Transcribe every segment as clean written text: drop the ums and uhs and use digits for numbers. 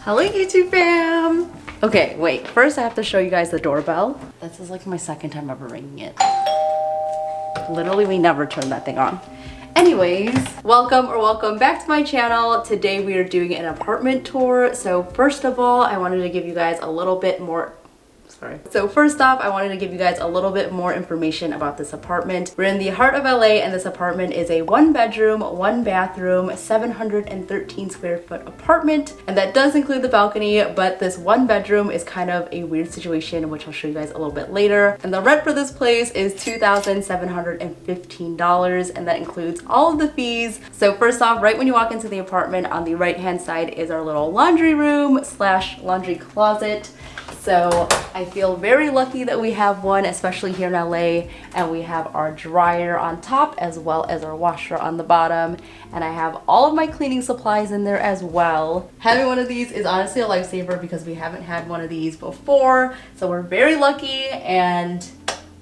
Hello YouTube fam! Okay, wait, first I have to show you guys the doorbell. This is like my second time ever ringing it. Literally, we never turn that thing on. Anyways, welcome back to my channel. Today we are doing an apartment tour. So first of all, I wanted to give you guys a little bit more So first off, I wanted to give you guys a little bit more information about this apartment. We're in the heart of LA and this apartment is a 1-bedroom, 1-bathroom, 713 square foot apartment. And that does include the balcony, but this 1-bedroom is kind of a weird situation, which I'll show you guys a little bit later. And the rent for this place is $2,715, and that includes all of the fees. So first off, right when you walk into the apartment, on the right hand side is our little laundry room / laundry closet. So I feel very lucky that we have one, especially here in LA, and we have our dryer on top as well as our washer on the bottom, and I have all of my cleaning supplies in there as well. Having one of these is honestly a lifesaver because we haven't had one of these before, so we're very lucky. And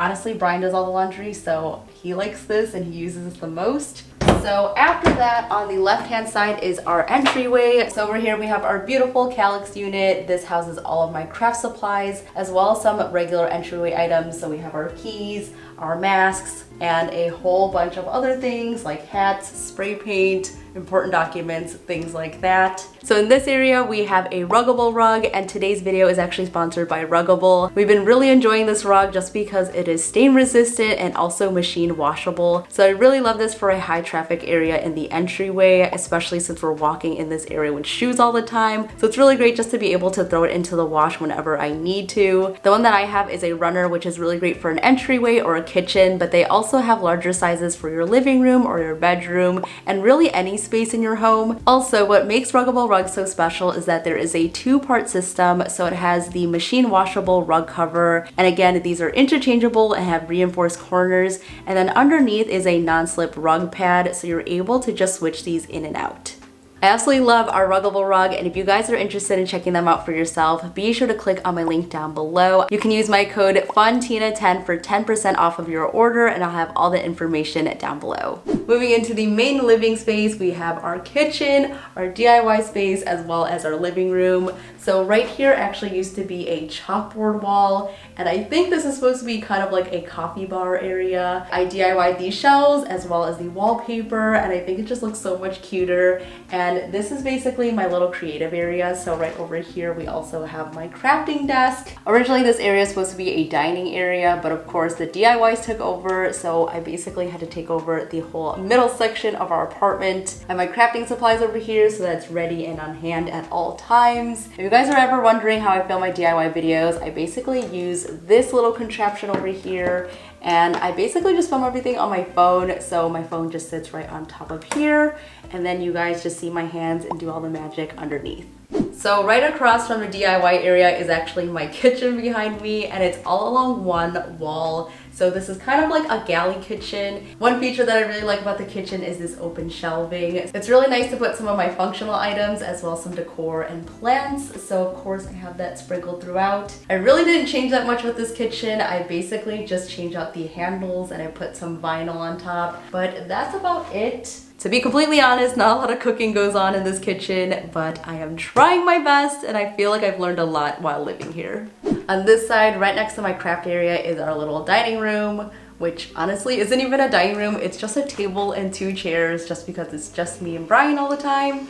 honestly, Brian does all the laundry, so he likes this and he uses this the most. So after that, on the left hand side is our entryway. So over here we have our beautiful Calyx unit. This houses all of my craft supplies as well as some regular entryway items. So we have our keys, our masks, and a whole bunch of other things like hats, spray paint, important documents, things like that. So in this area we have a Ruggable rug, and today's video is actually sponsored by Ruggable. We've been really enjoying this rug just because it is stain resistant and also machine washable. So I really love this for a high traffic area in the entryway, especially since we're walking in this area with shoes all the time. So it's really great just to be able to throw it into the wash whenever I need to. The one that I have is a runner, which is really great for an entryway or a kitchen, but they also have larger sizes for your living room or your bedroom and really any space in your home. Also, what makes Ruggable rugs so special is that there is a 2-part system. So it has the machine washable rug cover, and again, these are interchangeable and have reinforced corners, and then underneath is a non-slip rug pad, so you're able to just switch these in and out. I absolutely love our Ruggable rug, and if you guys are interested in checking them out for yourself, be sure to click on my link down below. You can use my code FUNTINA10 for 10% off of your order, and I'll have all the information down below. Moving into the main living space, we have our kitchen, our DIY space, as well as our living room. So right here actually used to be a chalkboard wall, and I think this is supposed to be kind of like a coffee bar area. I DIY'd these shelves as well as the wallpaper, and I think it just looks so much cuter. And this is basically my little creative area. So right over here we also have my crafting desk. Originally this area is supposed to be a dining area, but of course the DIYs took over, so I basically had to take over the whole middle section of our apartment. I have my crafting supplies over here so that's ready and on hand at all times. If you guys are ever wondering how I film my DIY videos, I basically use this little contraption over here, and I basically just film everything on my phone. So my phone just sits right on top of here, and then you guys just see my hands and do all the magic underneath. So right across from the DIY area is actually my kitchen behind me, and it's all along one wall. So this is kind of like a galley kitchen. One feature that I really like about the kitchen is this open shelving. It's really nice to put some of my functional items as well as some decor and plants. So of course I have that sprinkled throughout. I really didn't change that much with this kitchen. I basically just changed out the handles and I put some vinyl on top, but that's about it. To be completely honest, not a lot of cooking goes on in this kitchen, but I am trying my best and I feel like I've learned a lot while living here. On this side, right next to my craft area, is our little dining room, which honestly isn't even a dining room. It's just a table and 2 chairs just because it's just me and Brian all the time.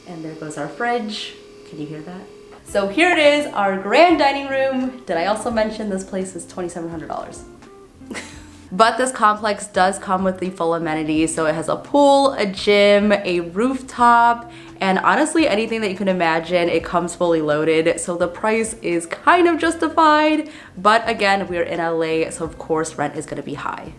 And there goes our fridge. Can you hear that? So here it is, our grand dining room. Did I also mention this place is $2,700? But this complex does come with the full amenities. So it has a pool, a gym, a rooftop, and honestly anything that you can imagine. It comes fully loaded. So the price is kind of justified. But again, we're in LA, so of course rent is gonna be high.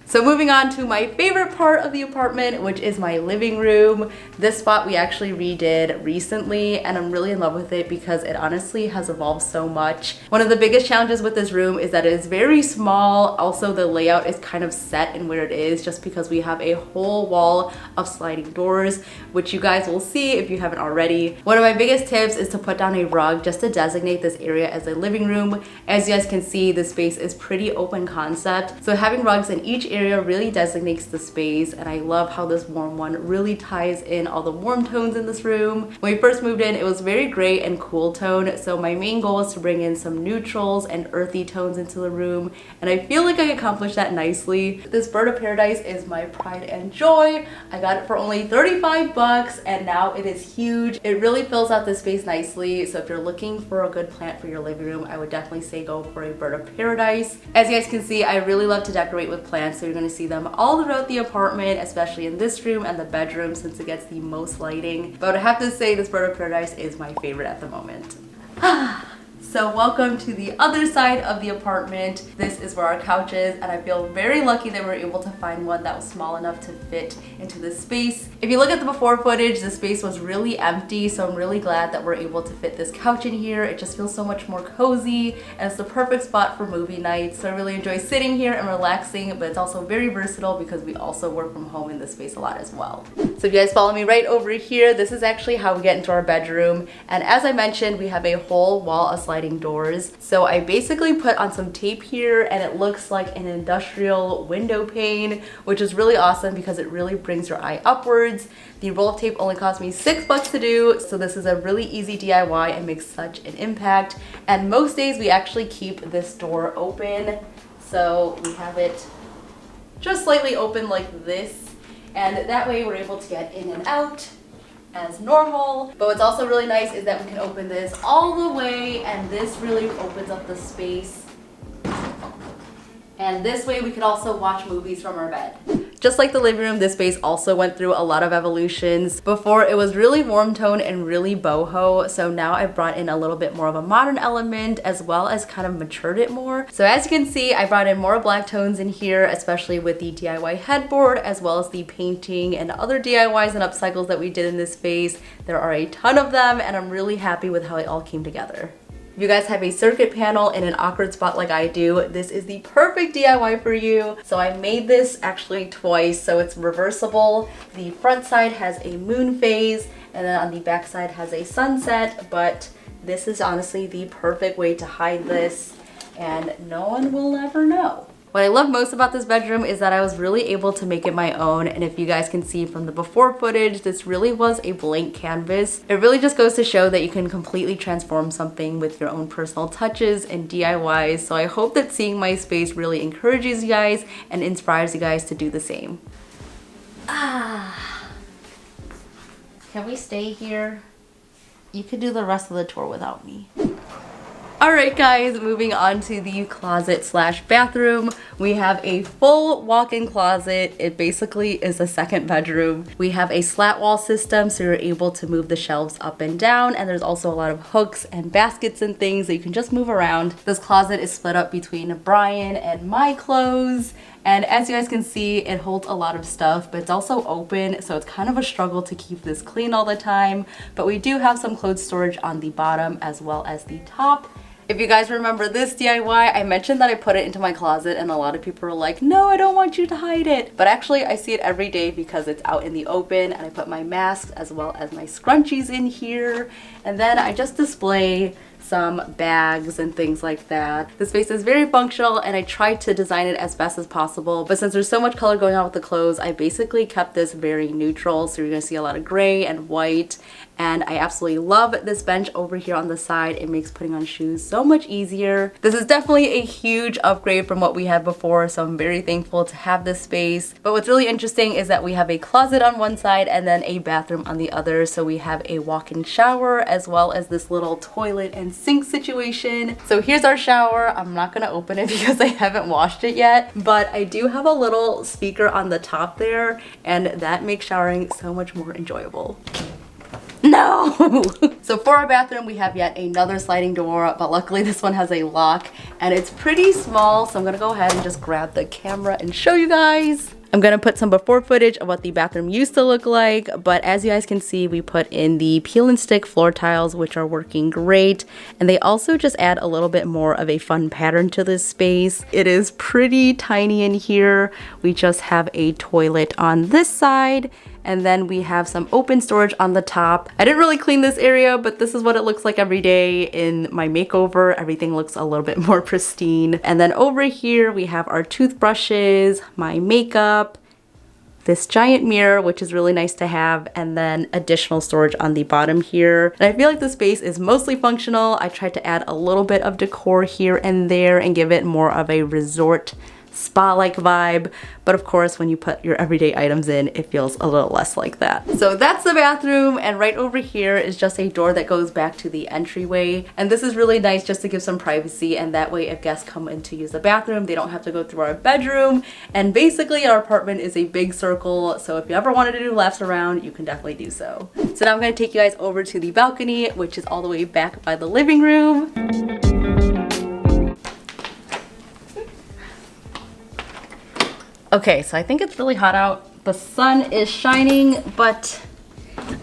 So moving on to my favorite part of the apartment, which is my living room. This spot we actually redid recently, and I'm really in love with it because it honestly has evolved so much. One of the biggest challenges with this room is that it is very small. Also, the layout is kind of set in where it is just because we have a whole wall of sliding doors, which you guys will see if you haven't already. One of my biggest tips is to put down a rug just to designate this area as a living room. As you guys can see, the space is pretty open concept. So having rugs in each area really designates the space, and I love how this warm one really ties in all the warm tones in this room. When we first moved in, it was very gray and cool tone, so my main goal was to bring in some neutrals and earthy tones into the room, and I feel like I accomplished that nicely. This bird of paradise is my pride and joy. I got it for only 35 bucks, and now it is huge. It really fills out this space nicely, so if you're looking for a good plant for your living room, I would definitely say go for a bird of paradise. As you guys can see, I really love to decorate with plants, so you're going to see them all throughout the apartment, especially in this room and the bedroom since it gets the most lighting. But I have to say this bird of paradise is my favorite at the moment. So welcome to the other side of the apartment. This is where our couch is, and I feel very lucky that we were able to find one that was small enough to fit into this space. If you look at the before footage, the space was really empty, so I'm really glad that we're able to fit this couch in here. It just feels so much more cozy, and it's the perfect spot for movie nights. So I really enjoy sitting here and relaxing, but it's also very versatile because we also work from home in this space a lot as well. So if you guys follow me right over here, this is actually how we get into our bedroom. And as I mentioned, we have a whole wall of sliding doors. So I basically put on some tape here, and it looks like an industrial window pane, which is really awesome because it really brings your eye upwards. The roll of tape only cost me $6 to do, so this is a really easy DIY and makes such an impact. And most days we actually keep this door open, so we have it just slightly open like this, and that way we're able to get in and out as normal. But what's also really nice is that we can open this all the way, and this really opens up the space. And this way we can also watch movies from our bed. Just like the living room, this space also went through a lot of evolutions. Before, it was really warm tone and really boho, so now I've brought in a little bit more of a modern element as well as kind of matured it more. So as you can see, I brought in more black tones in here, especially with the DIY headboard as well as the painting and other DIYs and upcycles that we did in this space. There are a ton of them, and I'm really happy with how it all came together. If you guys have a circuit panel in an awkward spot like I do, this is the perfect DIY for you. So I made this actually twice, so it's reversible. The front side has a moon phase, and then on the back side has a sunset, but this is honestly the perfect way to hide this, and no one will ever know. What I love most about this bedroom is that I was really able to make it my own, and if you guys can see from the before footage, this really was a blank canvas. It really just goes to show that you can completely transform something with your own personal touches and DIYs, so I hope that seeing my space really encourages you guys and inspires you guys to do the same. Can we stay here? You could do the rest of the tour without me. Alright guys, moving on to the closet slash bathroom. We have a full walk-in closet. It basically is a second bedroom. We have a slat wall system, so you're able to move the shelves up and down, and there's also a lot of hooks and baskets and things that you can just move around. This closet is split up between Brian and my clothes, and as you guys can see, it holds a lot of stuff, but it's also open, so it's kind of a struggle to keep this clean all the time. But we do have some clothes storage on the bottom as well as the top. If you guys remember this DIY, I mentioned that I put it into my closet, and a lot of people were like, no, I don't want you to hide it. But actually, I see it every day because it's out in the open, and I put my masks as well as my scrunchies in here. And then I just display some bags and things like that. The space is very functional, and I tried to design it as best as possible, but since there's so much color going on with the clothes, I basically kept this very neutral, so you're gonna see a lot of gray and white. And I absolutely love this bench over here on the side. It makes putting on shoes so much easier. This is definitely a huge upgrade from what we had before, so I'm very thankful to have this space. But what's really interesting is that we have a closet on one side and then a bathroom on the other. So we have a walk-in shower as well as this little toilet and sink situation. So here's our shower. I'm not gonna open it because I haven't washed it yet, but I do have a little speaker on the top there, and that makes showering so much more enjoyable. No! So for our bathroom, we have yet another sliding door, but luckily this one has a lock, and it's pretty small, so I'm gonna go ahead and just grab the camera and show you guys. I'm gonna put some before footage of what the bathroom used to look like, but as you guys can see, we put in the peel and stick floor tiles, which are working great, and they also just add a little bit more of a fun pattern to this space. It is pretty tiny in here. We just have a toilet on this side, And then we have some open storage on the top. I didn't really clean this area, but this is what it looks like every day in my makeover. Everything looks a little bit more pristine. And then over here we have our toothbrushes, my makeup, this giant mirror, which is really nice to have, and then additional storage on the bottom here. And I feel like the space is mostly functional. I tried to add a little bit of decor here and there and give it more of a resort spa-like vibe, but of course when you put your everyday items in, it feels a little less like that. So that's the bathroom, and right over here is just a door that goes back to the entryway, and this is really nice just to give some privacy, and that way if guests come in to use the bathroom, they don't have to go through our bedroom. And basically our apartment is a big circle, so if you ever wanted to do laps around, you can definitely do so. So now I'm going to take you guys over to the balcony, which is all the way back by the living room. Okay, so I think it's really hot out. The sun is shining, but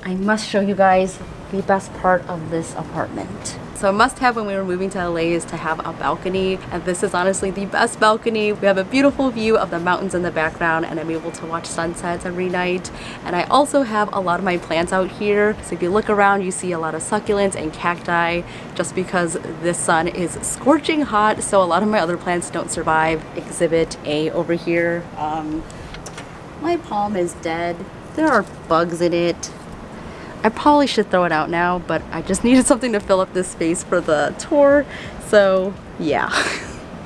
I must show you guys the best part of this apartment. So a must-have when we were moving to LA is to have a balcony, and this is honestly the best balcony. We have a beautiful view of the mountains in the background, and I'm able to watch sunsets every night. And I also have a lot of my plants out here. So if you look around, you see a lot of succulents and cacti, just because this sun is scorching hot, so a lot of my other plants don't survive. Exhibit A over here. My palm is dead. There are bugs in it. I probably should throw it out now, but I just needed something to fill up this space for the tour, so yeah.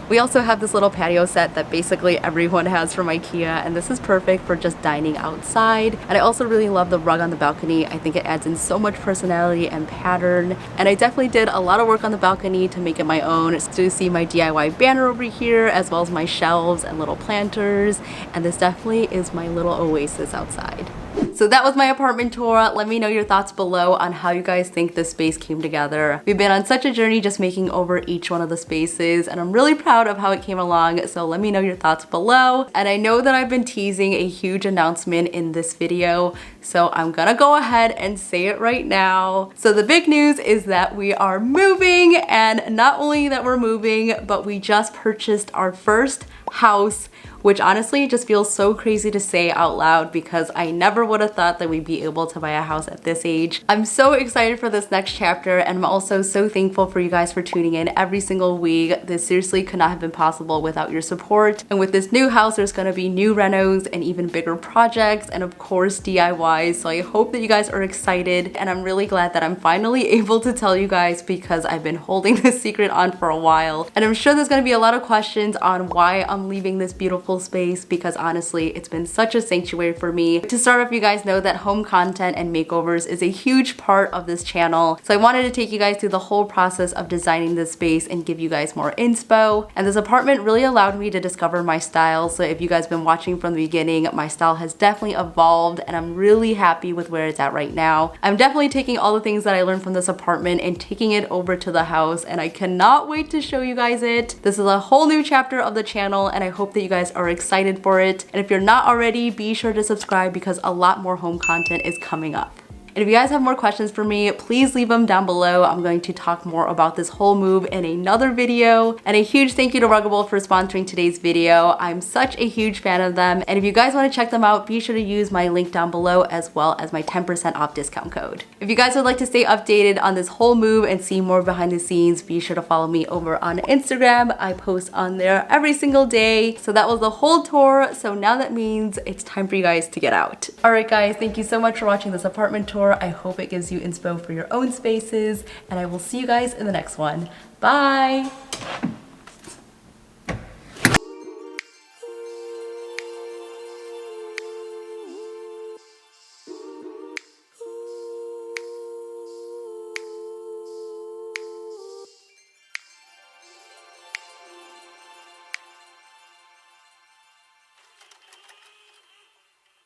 We also have this little patio set that basically everyone has from IKEA, and this is perfect for just dining outside. And I also really love the rug on the balcony. I think it adds in so much personality and pattern, and I definitely did a lot of work on the balcony to make it my own. So you see my DIY banner over here, as well as my shelves and little planters, and this definitely is my little oasis outside. So that was my apartment tour. Let me know your thoughts below on how you guys think this space came together. We've been on such a journey just making over each one of the spaces, and I'm really proud of how it came along, so let me know your thoughts below. And I know that I've been teasing a huge announcement in this video, so I'm gonna go ahead and say it right now. So the big news is that we are moving, and not only that we're moving, but we just purchased our first house, which honestly just feels so crazy to say out loud because I never would have thought that we'd be able to buy a house at this age. I'm so excited for this next chapter, and I'm also so thankful for you guys for tuning in every single week. This seriously could not have been possible without your support. And with this new house, there's gonna be new renos and even bigger projects, and of course DIYs. So I hope that you guys are excited, and I'm really glad that I'm finally able to tell you guys because I've been holding this secret on for a while. And I'm sure there's gonna be a lot of questions on why I'm leaving this beautiful space, because honestly it's been such a sanctuary for me. To start off, you guys know that home content and makeovers is a huge part of this channel, so I wanted to take you guys through the whole process of designing this space and give you guys more inspo. And this apartment really allowed me to discover my style, so if you guys have been watching from the beginning, my style has definitely evolved, and I'm really happy with where it's at right now. I'm definitely taking all the things that I learned from this apartment and taking it over to the house, and I cannot wait to show you guys it. This is a whole new chapter of the channel, and I hope that you guys are excited for it. And if you're not already, be sure to subscribe because a lot more home content is coming up. And if you guys have more questions for me, please leave them down below. I'm going to talk more about this whole move in another video. And a huge thank you to Ruggable for sponsoring today's video. I'm such a huge fan of them. And if you guys want to check them out, be sure to use my link down below as well as my 10% off discount code. If you guys would like to stay updated on this whole move and see more behind the scenes, be sure to follow me over on Instagram. I post on there every single day. So that was the whole tour. So now that means it's time for you guys to get out. All right, guys, thank you so much for watching this apartment tour. I hope it gives you inspo for your own spaces, and I will see you guys in the next one. Bye!